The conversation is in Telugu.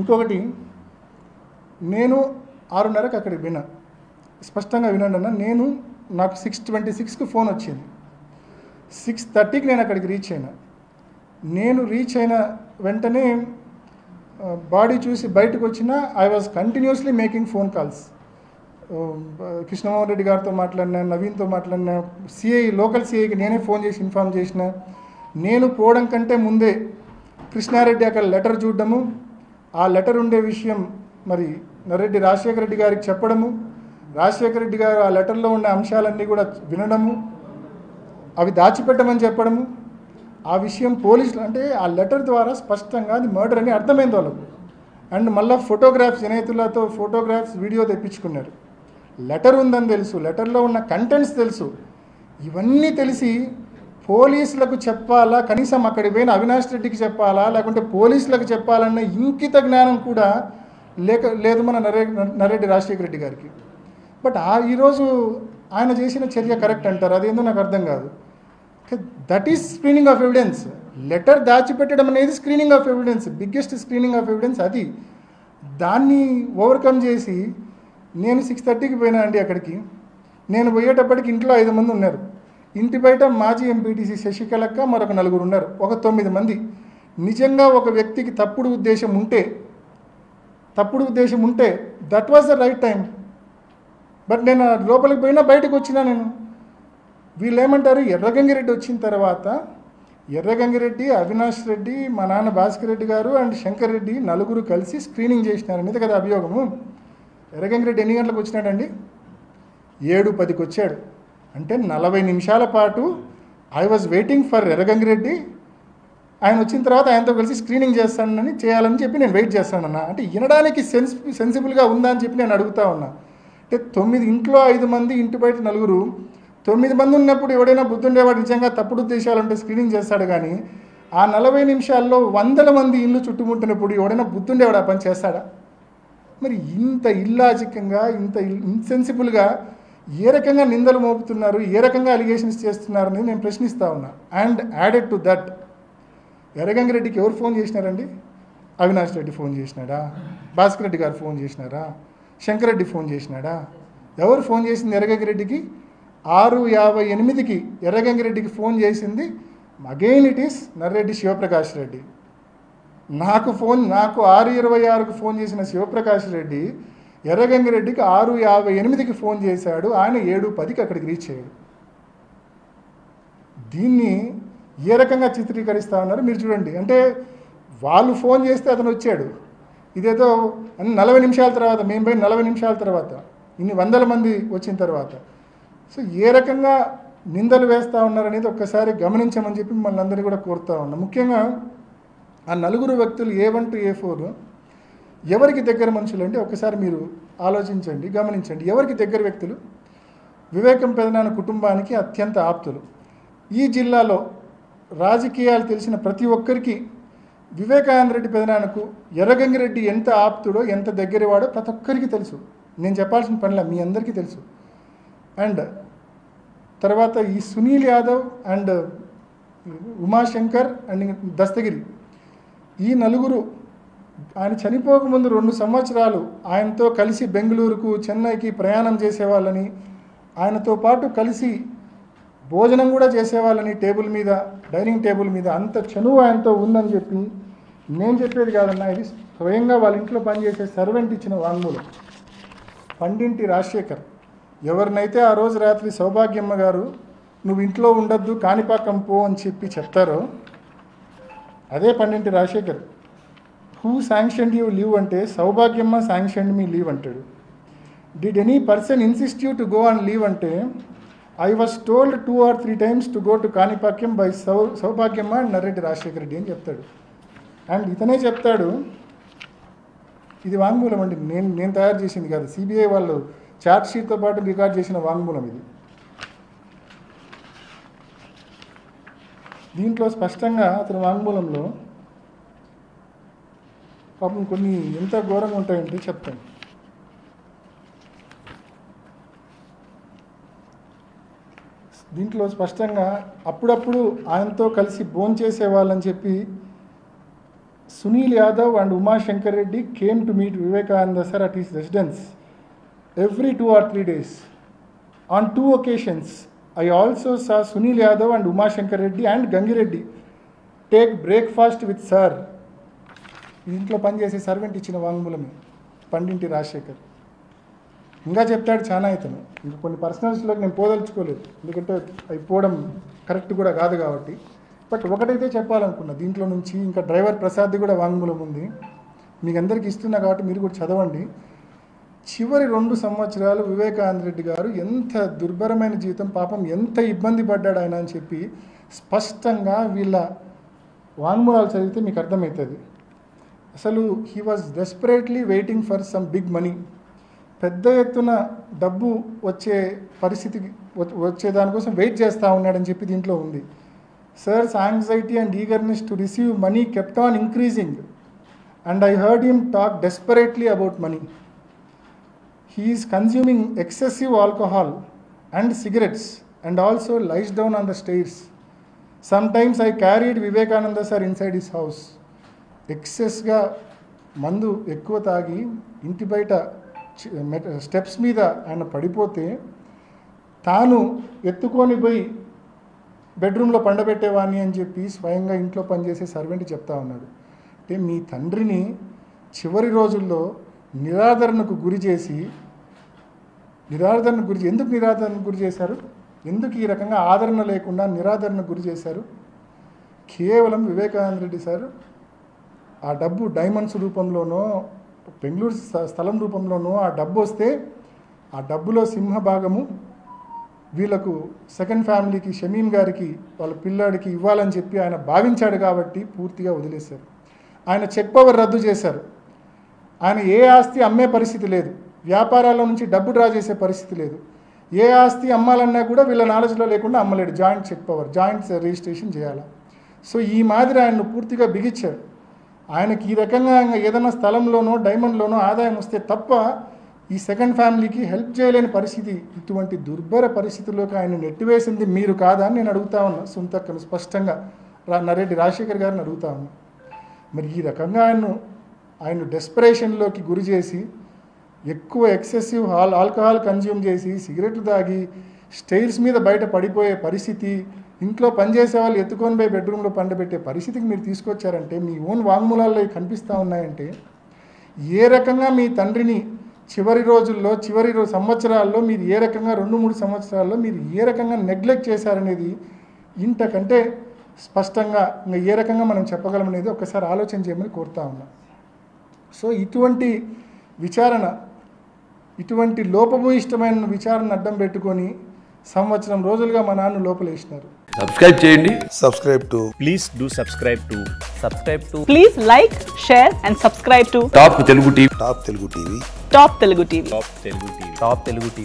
ఇంకొకటి, నేను 6:30కి అక్కడికి విన్నా, స్పష్టంగా వినండి అన్న. నాకు 6:26కి ఫోన్ వచ్చింది, 6:30కి నేను అక్కడికి రీచ్ అయినా. నేను రీచ్ అయిన వెంటనే బాడీ చూసి బయటకు వచ్చిన I was continuously making phone calls. Krishnamohan Reddy గారితో మాట్లాడినా, నవీన్తో మాట్లాడినా, లోకల్ సిఐకి నేనే ఫోన్ చేసి ఇన్ఫార్మ్ చేసిన. నేను పోవడం కంటే ముందే కృష్ణారెడ్డి అక్కడ లెటర్ చూడడము, ఆ లెటర్ ఉండే విషయం మరి నర్రెడ్డి రాజశేఖర రెడ్డి గారికి చెప్పడము, రాజశేఖర రెడ్డి గారు ఆ లెటర్లో ఉన్న అంశాలన్నీ కూడా వినడము, అవి దాచిపెట్టమని చెప్పడము, ఆ విషయం పోలీసులు అంటే ఆ లెటర్ ద్వారా స్పష్టంగా అది మర్డర్ అని అర్థమైంది వాళ్ళకు. అండ్ మళ్ళీ ఫోటోగ్రాఫ్స్, జనేతులతో ఫోటోగ్రాఫ్స్, వీడియో తెప్పించుకున్నారు. లెటర్ ఉందని తెలుసు, లెటర్లో ఉన్న కంటెంట్స్ తెలుసు. ఇవన్నీ తెలిసి పోలీసులకు చెప్పాలా, కనీసం అక్కడికి పోయిన అవినాష్ రెడ్డికి చెప్పాలా, లేకుంటే పోలీసులకు చెప్పాలన్న ఇంకిత జ్ఞానం కూడా లేదు మన నర్రెడ్డి రాజశేఖర రెడ్డి గారికి. బట్ ఈరోజు ఆయన చేసిన చర్య కరెక్ట్ అంటారు, అదేందో నాకు అర్థం కాదు. That is screening of evidence. Letter దాచిపెట్టడం అనేది screening of evidence, biggest screening of evidence అది. దాన్ని ఓవర్కమ్ చేసి నేను 6:30కి పోయినా అండి అక్కడికి. నేను పోయేటప్పటికి ఇంట్లో 5 మంది ఉన్నారు, ఇంటి బయట మాజీ ఎంపీటీసీ శశికళక్క మరొక 4 ఉన్నారు, ఒక 9 మంది. నిజంగా ఒక వ్యక్తికి తప్పుడు ఉద్దేశం ఉంటే that was the right time. But నేను లోపలికి పోయినా బయటకు వచ్చినా. నేను వీళ్ళు ఏమంటారు, ఎర్రగంగిరెడ్డి వచ్చిన తర్వాత ఎర్రగంగిరెడ్డి, అవినాష్ రెడ్డి, మా నాన్న భాస్కర్ రెడ్డి గారు అండ్ శంకర్ రెడ్డి 4 కలిసి స్క్రీనింగ్ చేసినారనేది కదా అభియోగము. ఎర్రగంగిరెడ్డి ఎన్ని గంటలకు వచ్చినాడండి? 7:10కి వచ్చాడు. అంటే 40 నిమిషాల పాటు I was waiting for Erra Gangi Reddy. ఆయన వచ్చిన తర్వాత ఆయనతో కలిసి స్క్రీనింగ్ చేయాలని చెప్పి నేను వెయిట్ చేస్తానన్నా. అంటే వినడానికి సెన్సిబుల్గా ఉందా అని చెప్పి నేను అడుగుతా ఉన్నా. అంటే 9 ఇంట్లో 5 మంది, ఇంటి బయట 4, 9 మంది ఉన్నప్పుడు ఎవడైనా బుద్ధుండేవాడు నిజంగా తప్పుడు ఉద్దేశాలుంటే స్క్రీనింగ్ చేస్తాడు. కానీ ఆ 40 నిమిషాల్లో 100 మంది ఇల్లు చుట్టుముట్టినప్పుడు ఎవడైనా బుద్ధుండేవాడు ఆ పని చేస్తాడా? మరి ఇంత ఇల్లాజికంగా, ఇంత ఇన్సెన్సిబుల్గా ఏ రకంగా నిందలు మోపుతున్నారు, ఏ రకంగా అలిగేషన్స్ చేస్తున్నారు అనేది నేను ప్రశ్నిస్తూ ఉన్నా. అండ్ యాడెడ్ టు దట్, ఎర్రగంగిరెడ్డికి ఎవరు ఫోన్ చేసినారండి? అవినాష్ రెడ్డి ఫోన్ చేసినాడా? భాస్కర్ రెడ్డి గారు ఫోన్ చేసినారా? శంకర్ రెడ్డి ఫోన్ చేసినాడా? ఎవరు ఫోన్ చేసింది ఎర్రగంగిరెడ్డికి? 6:58కి ఎర్రగంగిరెడ్డికి ఫోన్ చేసింది again it is Narreddy Shivprakash Reddy. నాకు 6:26కి ఫోన్ చేసిన శివప్రకాష్ రెడ్డి ఎర్రగంగిరెడ్డికి 6:58కి ఫోన్ చేశాడు. ఆయన 7:10కి అక్కడికి రీచ్ అయ్యాడు. దీన్ని ఏ రకంగా చిత్రీకరిస్తూ ఉన్నారు మీరు చూడండి. అంటే వాళ్ళు ఫోన్ చేస్తే అతను వచ్చాడు, ఇదేదో 40 నిమిషాల తర్వాత, మేము పోయి 40 నిమిషాల తర్వాత, ఇన్ని 100 మంది వచ్చిన తర్వాత. సో ఏ రకంగా నిందలు వేస్తూ ఉన్నారనేది ఒక్కసారి గమనించమని చెప్పి మిమ్మల్ని అందరినీ కూడా కోరుతూ ఉన్నాం. ముఖ్యంగా ఆ 4 వ్యక్తులు A1 to A4 ఎవరికి దగ్గర మనుషులు అంటే ఒక్కసారి మీరు ఆలోచించండి, గమనించండి. ఎవరికి దగ్గర వ్యక్తులు? వివేకం పెదనాన్న కుటుంబానికి అత్యంత ఆప్తులు. ఈ జిల్లాలో రాజకీయాలు తెలిసిన ప్రతి ఒక్కరికి వివేకానంద రెడ్డి పెదనాన్నకు ఎర్రగంగిరెడ్డి ఎంత ఆప్తుడో, ఎంత దగ్గరవాడో ప్రతి ఒక్కరికి తెలుసు. నేను చెప్పాల్సిన పనిలా, మీ అందరికీ తెలుసు. అండ్ తర్వాత ఈ సునీల్ యాదవ్ అండ్ ఉమాశంకర్ అండ్ దస్తగిరి, ఈ 4 ఆయన చనిపోకముందు 2 సంవత్సరాలు ఆయనతో కలిసి బెంగళూరుకు, చెన్నైకి ప్రయాణం చేసేవాళ్ళని, ఆయనతో పాటు కలిసి భోజనం కూడా చేసేవాళ్ళని, డైనింగ్ టేబుల్ మీద అంత చనువు ఆయనతో ఉందని చెప్పి నేను చెప్పేది కాదన్నా, ఇది స్వయంగా వాళ్ళ ఇంట్లో పనిచేసే సర్వెంట్ ఇచ్చిన వాంగ్మూలం. పండింటి రాజశేఖర్ ఎవరినైతే ఆ రోజు రాత్రి సౌభాగ్యమ్మ గారు నువ్వు ఇంట్లో ఉండొద్దు కాణిపాకం పో అని చెప్పి చెప్తారో అదే పండింటి Rajasekhar. Who sanctioned you leave అంటే సౌభాగ్యమ్మ శాంక్షన్డ్ మీ లీవ్ అంటాడు. Did any person insist you to go on leave అంటే I was told 2 or 3 times to go to Kanipakam by Sowbhagyamma and Narreddy Rajasekhara Reddy అని చెప్తాడు. అండ్ ఇతనే చెప్తాడు, ఇది వాంగ్మూలం అండి, నేను తయారు చేసింది కాదు, సిబిఐ వాళ్ళు ఛార్జ్ షీట్తో పాటు రికార్డ్ చేసిన వాంగ్మూలం ఇది. దీంట్లో స్పష్టంగా అతని వాంగ్మూలంలో పాపం కొన్ని ఎంత ఘోరంగా ఉంటాయంటే చెప్తాను. దీంట్లో స్పష్టంగా అప్పుడప్పుడు ఆయనతో కలిసి భోంచేసేవాళ్ళని చెప్పి Sunil Yadav and Uma Shankar Reddy came to meet Vivekananda sir at his residence every 2 or 3 days. On 2 occasions, I also saw Sunil Yadav and Uma Shankar Reddy and Gangi Reddy take breakfast with sir. ఇంట్లో పనిచేసే సర్వెంట్ ఇచ్చిన వాంగ్మూలమే పండింటి రాజశేఖర్. ఇంకా చెప్తాడు చాలా ఇతను. ఇంకా కొన్ని పర్సనల్స్లోకి నేను పోదలుచుకోలేదు, ఎందుకంటే అవి పోవడం కరెక్ట్ కూడా కాదు కాబట్టి. బట్ ఒకటైతే చెప్పాలనుకున్నా దీంట్లో నుంచి, ఇంకా డ్రైవర్ ప్రసాద్ది కూడా వాంగ్మూలం ఉంది, మీకు అందరికీ ఇస్తున్నా కాబట్టి మీరు కూడా చదవండి. చివరి 2 సంవత్సరాలు వివేకానంద రెడ్డి గారు ఎంత దుర్భరమైన జీవితం, పాపం ఎంత ఇబ్బంది పడ్డాడు ఆయన అని చెప్పి స్పష్టంగా వీళ్ళ వాంగ్మూలాలు చదివితే మీకు అర్థమవుతుంది. అసలు he was desperately waiting for some big money. పెద్ద ఎత్తున డబ్బు వచ్చే పరిస్థితికి వచ్చే దానికోసం వెయిట్ చేస్తూ ఉన్నాడని చెప్పి దీంట్లో ఉంది. Sirs anxiety and eagerness to receive money kept on increasing and I heard him talk desperately about money. He is consuming excessive alcohol and cigarettes and also lies down on the stairs. Sometimes I carried Vivekananda sir inside his house. ఎక్సెస్గా మందు ఎక్కువ తాగి ఇంటి బయట స్టెప్స్ మీద ఆయన పడిపోతే తాను ఎత్తుకొని పోయి బెడ్రూమ్లో పండబెట్టేవాడిని అని చెప్పి స్వయంగా ఇంట్లో పనిచేసే సర్వెంట్ చెప్తా ఉన్నాడు. అంటే మీ తండ్రిని చివరి రోజుల్లో నిరాదరణకు గురి చేసి, ఎందుకు నిరాదరణకు గురి చేశారు? ఎందుకు ఈ రకంగా ఆదరణ లేకుండా నిరాదరణకు గురి చేశారు? కేవలం వివేకానంద రెడ్డి సార్ ఆ డబ్బు డైమండ్స్ రూపంలోనో బెంగళూరు స్థలం రూపంలోనో ఆ డబ్బు వస్తే ఆ డబ్బులో సింహభాగము వీళ్ళకు సెకండ్ ఫ్యామిలీకి, షమీం గారికి, వాళ్ళ పిల్లాడికి ఇవ్వాలని చెప్పి ఆయన భావించాడు కాబట్టి పూర్తిగా వదిలేశారు. ఆయన చెక్ పవర్ రద్దు చేశారు. ఆయన ఏ ఆస్తి అమ్మే పరిస్థితి లేదు, వ్యాపారాల నుంచి డబ్బు డ్రా చేసే పరిస్థితి లేదు. ఏ ఆస్తి అమ్మాలన్నా కూడా వీళ్ళ నాలెడ్జ్లో లేకుండా అమ్మలేడు. Joint check power, joint registration చేయాలి. సో ఈ మాదిరి ఆయన్ను పూర్తిగా బిగించాడు. ఆయనకి ఈ రకంగా ఏదైనా స్థలంలోనో డైమండ్లోనో ఆదాయం వస్తే తప్ప ఈ సెకండ్ ఫ్యామిలీకి హెల్ప్ చేయలేని పరిస్థితి. ఇటువంటి దుర్భర పరిస్థితుల్లోకి ఆయన నెట్టివేసింది మీరు కాదా అని నేను అడుగుతా ఉన్నా. సొంతక్కను స్పష్టంగా నరెడ్డి రాజశేఖర్ గారిని అడుగుతా ఉన్నా. మరి ఈ రకంగా ఆయన డెస్పరేషన్లోకి గురి చేసి ఎక్కువ ఎక్సెసివ్ ఆల్కహాల్ కన్జ్యూమ్ చేసి సిగరెట్లు తాగి స్టైర్స్ మీద బయట పడిపోయే పరిస్థితి, ఇంట్లో పనిచేసే వాళ్ళు ఎత్తుకొని పోయి బెడ్రూమ్లో పండబెట్టే పరిస్థితికి మీరు తీసుకొచ్చారంటే, మీ ఓన్ వాంగ్మూలాల్లో కనిపిస్తూ ఉన్నాయంటే, ఏ రకంగా మీ తండ్రిని చివరి రోజుల్లో సంవత్సరాల్లో మీరు ఏ రకంగా 2-3 సంవత్సరాల్లో మీరు ఏ రకంగా నెగ్లెక్ట్ చేశారనేది ఇంతకంటే స్పష్టంగా ఇంకా ఏ రకంగా మనం చెప్పగలమనేది ఒకసారి ఆలోచన చేయమని కోరుతా ఉన్నాం. సో ఇటువంటి విచారణ, ఇటువంటి లోపభూయిష్టమైన విచారణ అడ్డం పెట్టుకొని సంవత్సరం రోజులుగా మా నాన్న లోపలేసినారు. సబ్స్క్రైబ్ చేయండి. Please do subscribe to. Please like, share and subscribe to top Telugu TV. Top Telugu TV. Top Telugu TV.